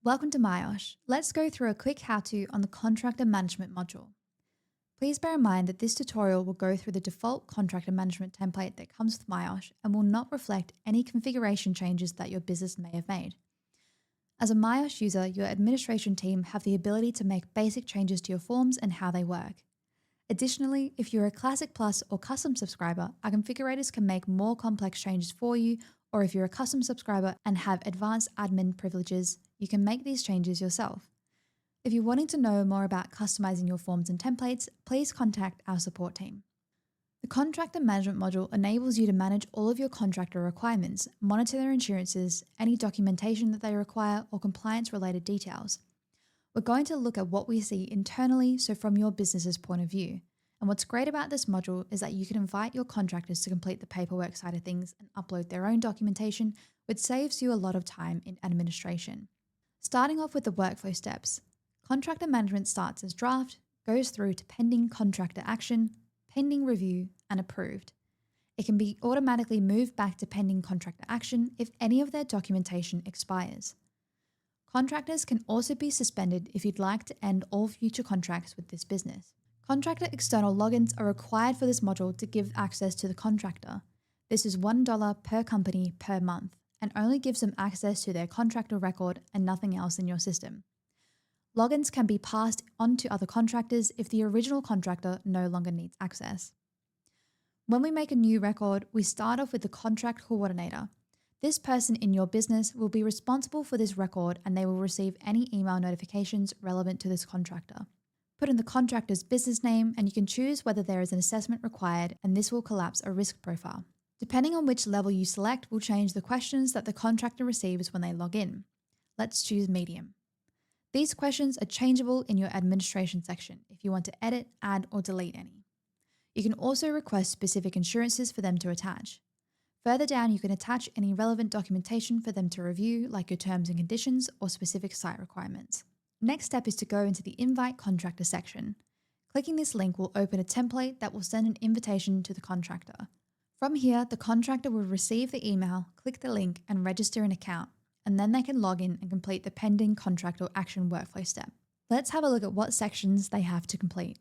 Welcome to myosh. Let's go through a quick how-to on the Contractor Management Module. Please bear in mind that this tutorial will go through the default contractor management template that comes with myosh and will not reflect any configuration changes that your business may have made. As a myosh user, your administration team have the ability to make basic changes to your forms and how they work. Additionally, if you're a Classic Plus or Custom subscriber, our configurators can make more complex changes for you, or if you're a Custom subscriber and have advanced admin privileges, you can make these changes yourself. If you're wanting to know more about customizing your forms and templates, please contact our support team. The Contractor Management Module enables you to manage all of your contractor requirements, monitor their insurances, any documentation that they require, or compliance-related details. We're going to look at what we see internally, so from your business's point of view. And what's great about this module is that you can invite your contractors to complete the paperwork side of things and upload their own documentation, which saves you a lot of time in administration. Starting off with the workflow steps, contractor management starts as draft, goes through to pending contractor action, pending review, and approved. It can be automatically moved back to pending contractor action if any of their documentation expires. Contractors can also be suspended if you'd like to end all future contracts with this business. Contractor external logins are required for this module to give access to the contractor. This is $1 per company per month and only gives them access to their contractor record and nothing else in your system. Logins can be passed on to other contractors if the original contractor no longer needs access. When we make a new record, we start off with the contract coordinator. This person in your business will be responsible for this record and they will receive any email notifications relevant to this contractor. Put in the contractor's business name and you can choose whether there is an assessment required, and this will collapse a risk profile. Depending on which level you select will change the questions that the contractor receives when they log in. Let's choose medium. These questions are changeable in your administration section if you want to edit, add, or delete any. You can also request specific insurances for them to attach. Further down, you can attach any relevant documentation for them to review, like your terms and conditions or specific site requirements. Next step is to go into the Invite Contractor section. Clicking this link will open a template that will send an invitation to the contractor. From here, the contractor will receive the email, click the link, and register an account, and then they can log in and complete the pending contractor action workflow step. Let's have a look at what sections they have to complete.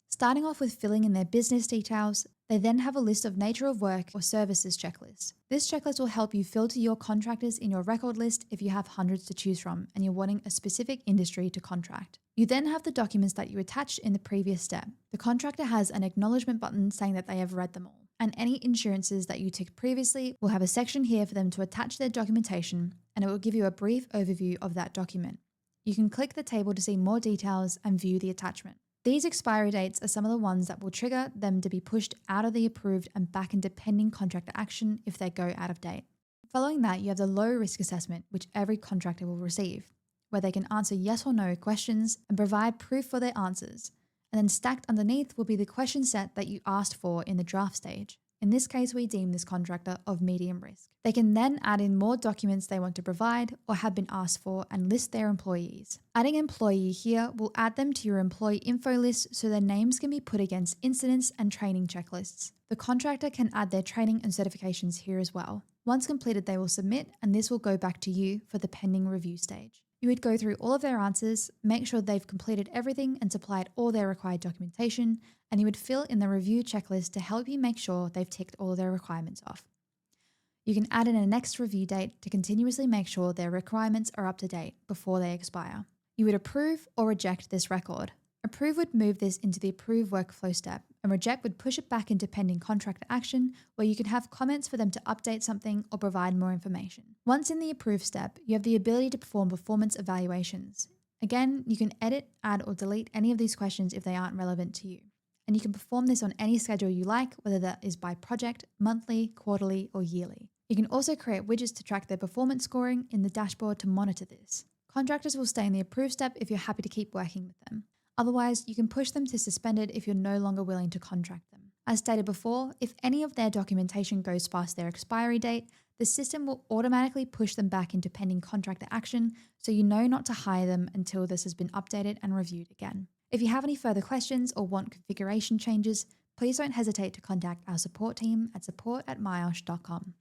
Starting off with filling in their business details, they then have a list of nature of work or services checklist. This checklist will help you filter your contractors in your record list if you have hundreds to choose from and you're wanting a specific industry to contract. You then have the documents that you attached in the previous step. The contractor has an acknowledgement button saying that they have read them all. And any insurances that you ticked previously will have a section here for them to attach their documentation, and it will give you a brief overview of that document. You can click the table to see more details and view the attachment. These expiry dates are some of the ones that will trigger them to be pushed out of the approved and back into pending contractor action if they go out of date. Following that, you have the low risk assessment, which every contractor will receive, where they can answer yes or no questions and provide proof for their answers. And then stacked underneath will be the question set that you asked for in the draft stage. In this case, we deem this contractor of medium risk. They can then add in more documents they want to provide or have been asked for and list their employees. Adding employee here will add them to your employee info list so their names can be put against incidents and training checklists. The contractor can add their training and certifications here as well. Once completed, they will submit, and this will go back to you for the pending review stage. You would go through all of their answers, make sure they've completed everything and supplied all their required documentation, and you would fill in the review checklist to help you make sure they've ticked all their requirements off. You can add in a next review date to continuously make sure their requirements are up to date before they expire. You would approve or reject this record. Approve would move this into the approve workflow step, and reject would push it back into pending contractor action, where you can have comments for them to update something or provide more information. Once in the approve step, you have the ability to perform performance evaluations. Again, you can edit, add, or delete any of these questions if they aren't relevant to you. And you can perform this on any schedule you like, whether that is by project, monthly, quarterly, or yearly. You can also create widgets to track their performance scoring in the dashboard to monitor this. Contractors will stay in the approve step if you're happy to keep working with them. Otherwise, you can push them to suspended if you're no longer willing to contract them. As stated before, if any of their documentation goes past their expiry date, the system will automatically push them back into pending contractor action, so you know not to hire them until this has been updated and reviewed again. If you have any further questions or want configuration changes, please don't hesitate to contact our support team at support@myosh.com.